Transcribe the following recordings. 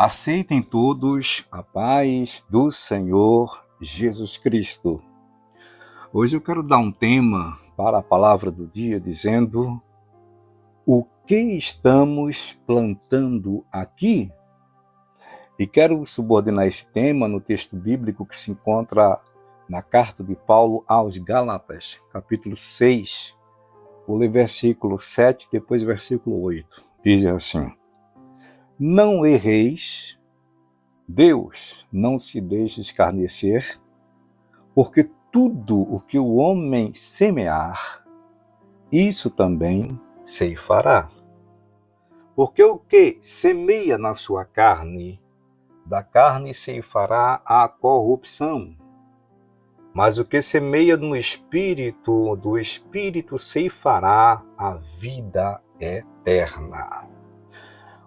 Aceitem todos a paz do Senhor Jesus Cristo. Hoje eu quero dar um tema para a palavra do dia dizendo: o que estamos plantando aqui? E quero subordinar esse tema no texto bíblico que se encontra na carta de Paulo aos Gálatas, capítulo 6, vou ler versículo 7, depois versículo 8. Diz assim: não erreis, Deus não se deixa escarnecer, porque tudo o que o homem semear, isso também ceifará. Porque o que semeia na sua carne, da carne ceifará a corrupção. Mas o que semeia no Espírito, do Espírito ceifará a vida eterna.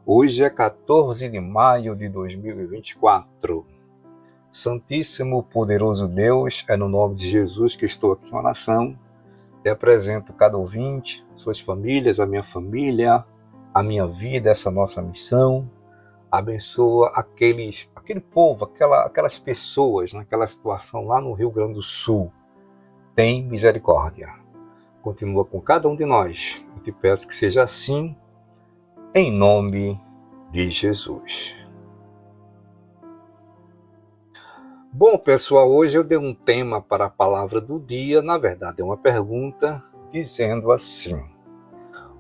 Hoje é 14 de maio de 2024. Santíssimo, poderoso Deus, é no nome de Jesus que estou aqui em oração. Te apresento cada ouvinte, suas famílias, a minha família, a minha vida, essa nossa missão. Abençoa aquele povo, aquelas pessoas naquela situação lá no Rio Grande do Sul. Tem misericórdia. Continua com cada um de nós. Eu te peço que seja assim, em nome de Jesus. Bom, pessoal, hoje eu dei um tema para a palavra do dia. Na verdade, é uma pergunta dizendo assim: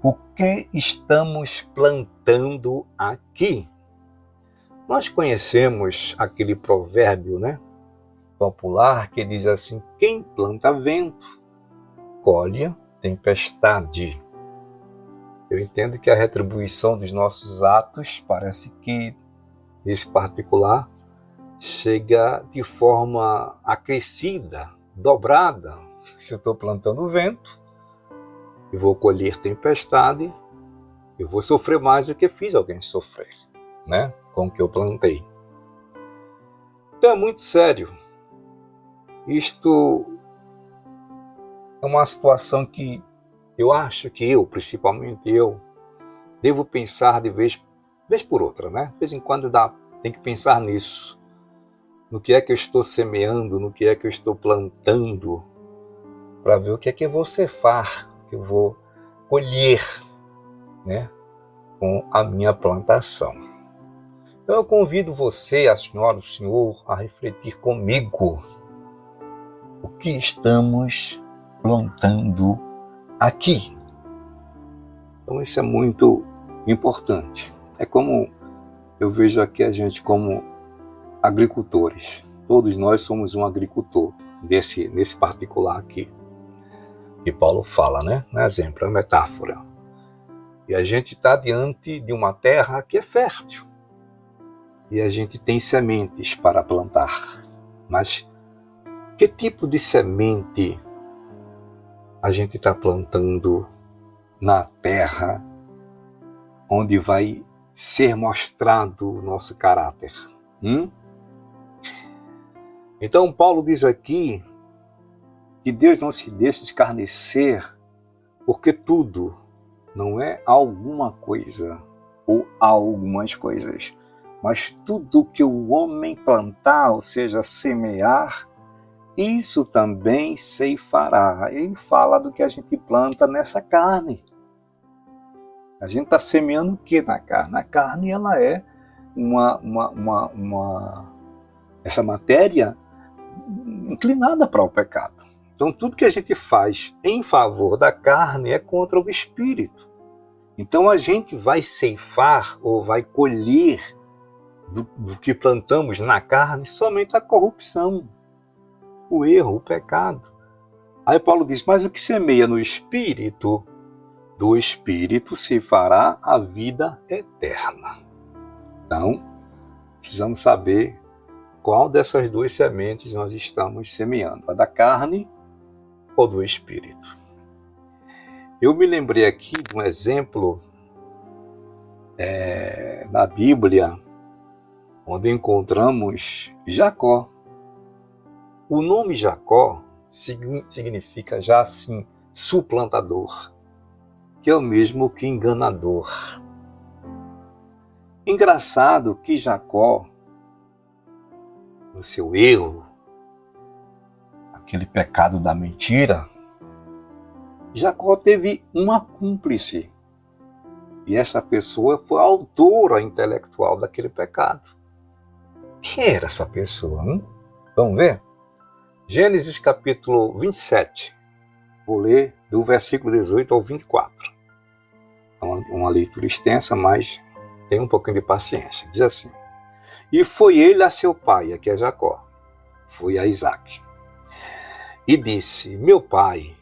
o que estamos plantando aqui? Nós conhecemos aquele provérbio, popular que diz assim: quem planta vento, colhe tempestade. Eu entendo que a retribuição dos nossos atos parece que, nesse particular, chega de forma acrescida, dobrada. Se eu estou plantando vento, eu vou colher tempestade, eu vou sofrer mais do que fiz alguém sofrer, com o que eu plantei. Então é muito sério. Isto é uma situação que eu acho que principalmente eu, devo pensar de vez por outra, De vez em quando tem que pensar nisso. No que é que eu estou semeando, no que é que eu estou plantando, para ver o que é que eu vou cefar, que eu vou colher, com a minha plantação. Então eu convido você, a senhora, o senhor, a refletir comigo o que estamos plantando aqui. Então isso é muito importante. É como eu vejo aqui a gente como agricultores. Todos nós somos um agricultor nesse particular aqui que Paulo fala, Um exemplo, é uma metáfora. E a gente está diante de uma terra que é fértil. E a gente tem sementes para plantar. Mas que tipo de semente a gente está plantando na terra onde vai ser mostrado o nosso caráter? Então Paulo diz aqui que Deus não se deixa escarnecer, porque tudo não é alguma coisa ou algumas coisas, mas tudo que o homem plantar, ou seja, semear, isso também ceifará. Ele fala do que a gente planta nessa carne. A gente está semeando o que na carne? A carne, ela é essa matéria inclinada para o pecado. Então tudo que a gente faz em favor da carne é contra o espírito. Então a gente vai ceifar ou vai colher do que plantamos na carne somente a corrupção, o erro, o pecado. Aí Paulo diz: mas o que semeia no espírito, do espírito se fará a vida eterna. Então precisamos saber qual dessas duas sementes nós estamos semeando, a da carne ou do espírito. Eu me lembrei aqui de um exemplo na Bíblia, onde encontramos Jacó. O nome Jacó significa já assim, suplantador, que é o mesmo que enganador. Engraçado que Jacó, no seu erro, aquele pecado da mentira, Jacó teve uma cúmplice. E essa pessoa foi a autora intelectual daquele pecado. Quem era essa pessoa? Vamos ver? Gênesis capítulo 27. Vou ler do versículo 18 ao 24. É uma leitura extensa, mas tem um pouquinho de paciência. Diz assim: E foi ele a seu pai, aqui é Jacó, foi a Isaque, e disse: Meu pai.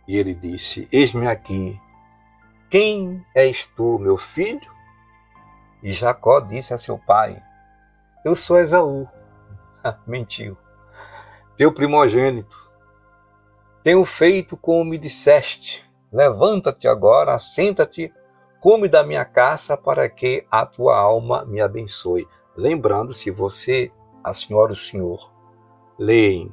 E ele disse: Eis-me aqui. Quem és tu, meu filho? E Jacó disse a seu pai: Eu sou Esaú. Mentiu. Teu primogênito. Tenho feito como me disseste. Levanta-te agora, assenta-te, come da minha caça para que a tua alma me abençoe. Lembrando, se você, a senhora ou o senhor, leem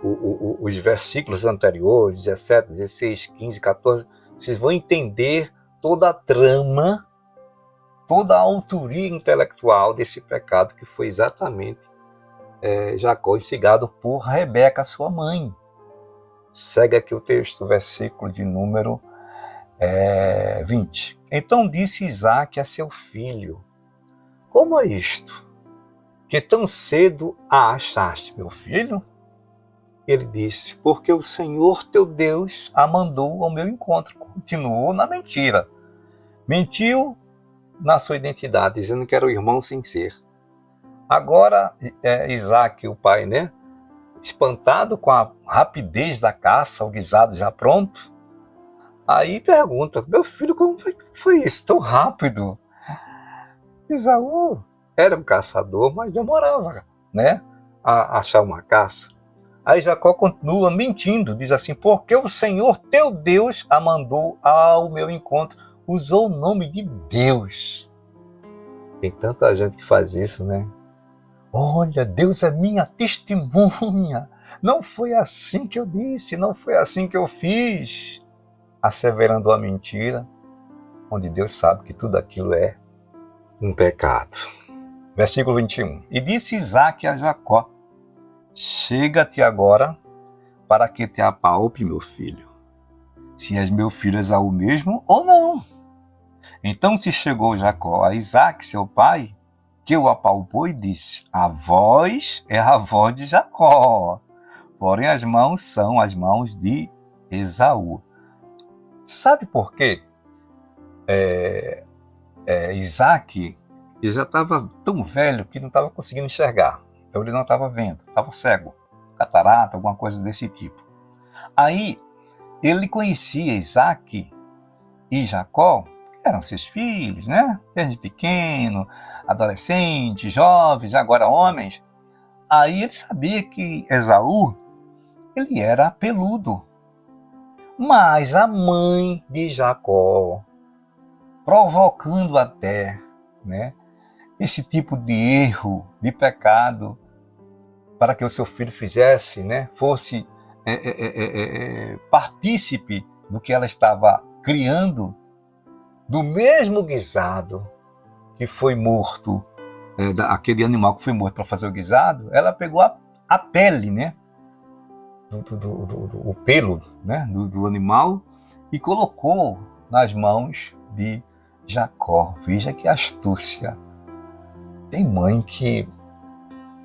os versículos anteriores, 17, 16, 15, 14, vocês vão entender toda a trama, toda a autoria intelectual desse pecado que foi exatamente Jacó instigado por Rebeca, sua mãe. Segue aqui o texto, versículo de número 20. Então disse Isaque a seu filho: Como é isto? Que tão cedo a achaste, meu filho? Ele disse: Porque o Senhor teu Deus a mandou ao meu encontro. Continuou na mentira. Mentiu na sua identidade, dizendo que era o irmão sem ser. Agora, Isaque, o pai, né, espantado com a rapidez da caça, o guisado já pronto, aí pergunta: Meu filho, como foi isso tão rápido? Esaú era um caçador, mas demorava, né, a achar uma caça. Aí Jacó continua mentindo, diz assim: Porque o Senhor teu Deus a mandou ao meu encontro. Usou o nome de Deus. Tem tanta gente que faz isso, né? Olha, Deus é minha testemunha. Não foi assim que eu disse, não foi assim que eu fiz. Asseverando a mentira, onde Deus sabe que tudo aquilo é um pecado. Versículo 21. E disse Isaque a Jacó: Chega-te agora para que te apalpe, meu filho, se és meu filho Esaú mesmo ou não. Então se chegou Jacó a Isaque, seu pai, que o apalpou e disse: A voz é a voz de Jacó, porém as mãos são as mãos de Esaú. Sabe por quê? Isaque, ele já estava tão velho que não estava conseguindo enxergar. Então ele não estava vendo, estava cego, catarata, alguma coisa desse tipo. Aí ele conhecia Isaque e Jacó, que eram seus filhos, né? Desde pequeno, adolescentes, jovens, agora homens. Aí ele sabia que Esaú, ele era peludo. Mas a mãe de Jacó, provocando até, né, esse tipo de erro, de pecado, para que o seu filho fizesse, né, fosse partícipe do que ela estava criando, do mesmo guisado que foi morto, aquele animal que foi morto para fazer o guisado, ela pegou a pele, né, o pelo, né, do animal, e colocou nas mãos de Jacó. Veja que astúcia. Tem mãe que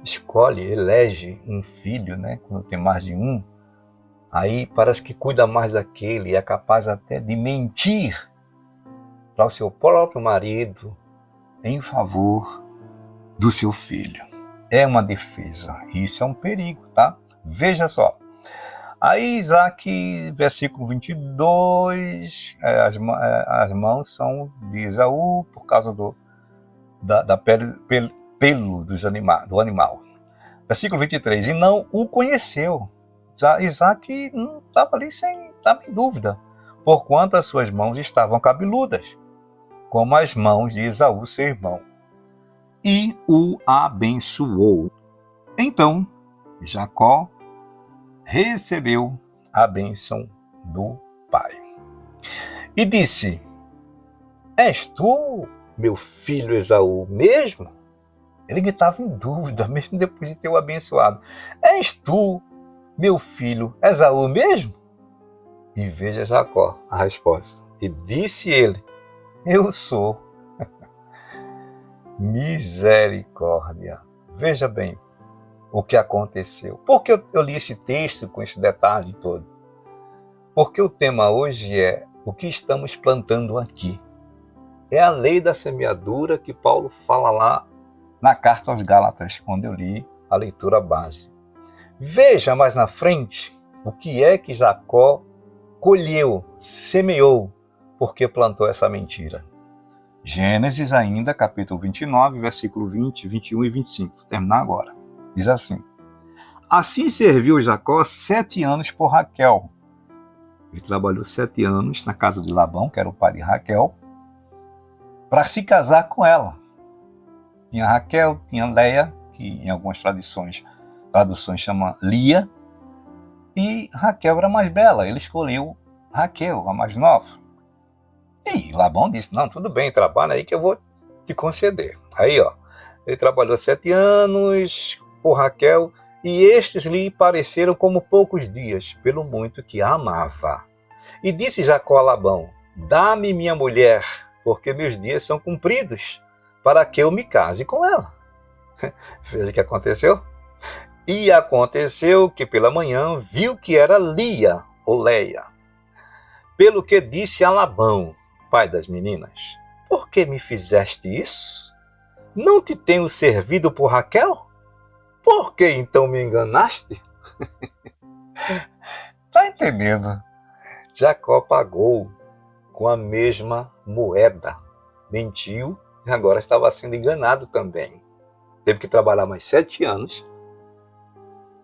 escolhe, elege um filho, né, quando tem mais de um, aí parece que cuida mais daquele, é capaz até de mentir para o seu próprio marido em favor do seu filho. É uma defesa, isso é um perigo, tá? Veja só. Aí Isaque, versículo 22, as mãos são de Esaú por causa da pele, pelo do animal. Versículo 23, e não o conheceu. Isaque não estava ali estava em dúvida, porquanto as suas mãos estavam cabeludas, como as mãos de Esaú, seu irmão. E o abençoou. Então, Jacó recebeu a bênção do pai. E disse: És tu meu filho Esaú mesmo? Ele estava em dúvida, mesmo depois de ter o abençoado. És tu, meu filho Esaú mesmo? E veja Jacó, a resposta. E disse ele, eu sou. Misericórdia. Veja bem o que aconteceu. Por que eu li esse texto com esse detalhe todo? Porque o tema hoje é o que estamos plantando aqui. É a lei da semeadura que Paulo fala lá na carta aos Gálatas, quando eu li a leitura base. Veja mais na frente o que é que Jacó colheu, semeou, porque plantou essa mentira. Gênesis ainda, capítulo 29, versículo 20, 21 e 25. Vou terminar agora. Diz assim. Assim serviu Jacó 7 anos por Raquel. Ele trabalhou 7 anos na casa de Labão, que era o pai de Raquel, para se casar com ela. Tinha Raquel, tinha Leia, que em algumas traduções chama Lia, e Raquel era mais bela. Ele escolheu Raquel, a mais nova. E Labão disse, não, tudo bem, trabalha aí que eu vou te conceder. Aí, ele trabalhou 7 anos por Raquel, e estes lhe pareceram como poucos dias, pelo muito que a amava. E disse Jacó a Labão, dá-me minha mulher, porque meus dias são cumpridos, para que eu me case com ela. Veja o que aconteceu. E aconteceu que pela manhã viu que era Lia, ou Leia. Pelo que disse a Labão, pai das meninas, por que me fizeste isso? Não te tenho servido por Raquel? Por que então me enganaste? Tá entendendo? Jacó pagou com a mesma moeda. Mentiu e agora estava sendo enganado também. Teve que trabalhar mais 7 anos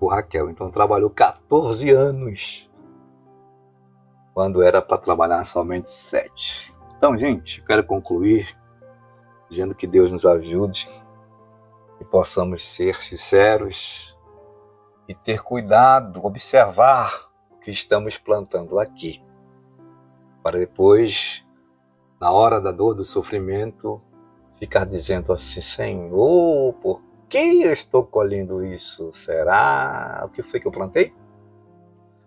por Raquel. Então trabalhou 14 anos. Quando era para trabalhar somente 7. Então, gente, eu quero concluir dizendo que Deus nos ajude e possamos ser sinceros e ter cuidado, observar o que estamos plantando aqui, para depois, na hora da dor, do sofrimento, ficar dizendo assim, Senhor, por que eu estou colhendo isso? Será? O que foi que eu plantei?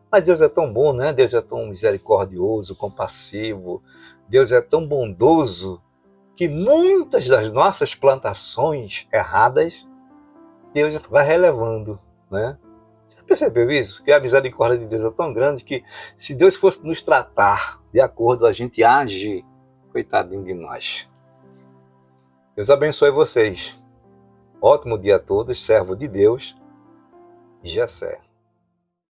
Mas Deus é tão bom, né? Deus é tão misericordioso, compassivo. Deus é tão bondoso que muitas das nossas plantações erradas, Deus vai relevando, né? Você percebeu isso? Que a misericórdia de Deus é tão grande que se Deus fosse nos tratar de acordo, a gente age, coitadinho de nós. Deus abençoe vocês. Ótimo dia a todos, servo de Deus, Jessé.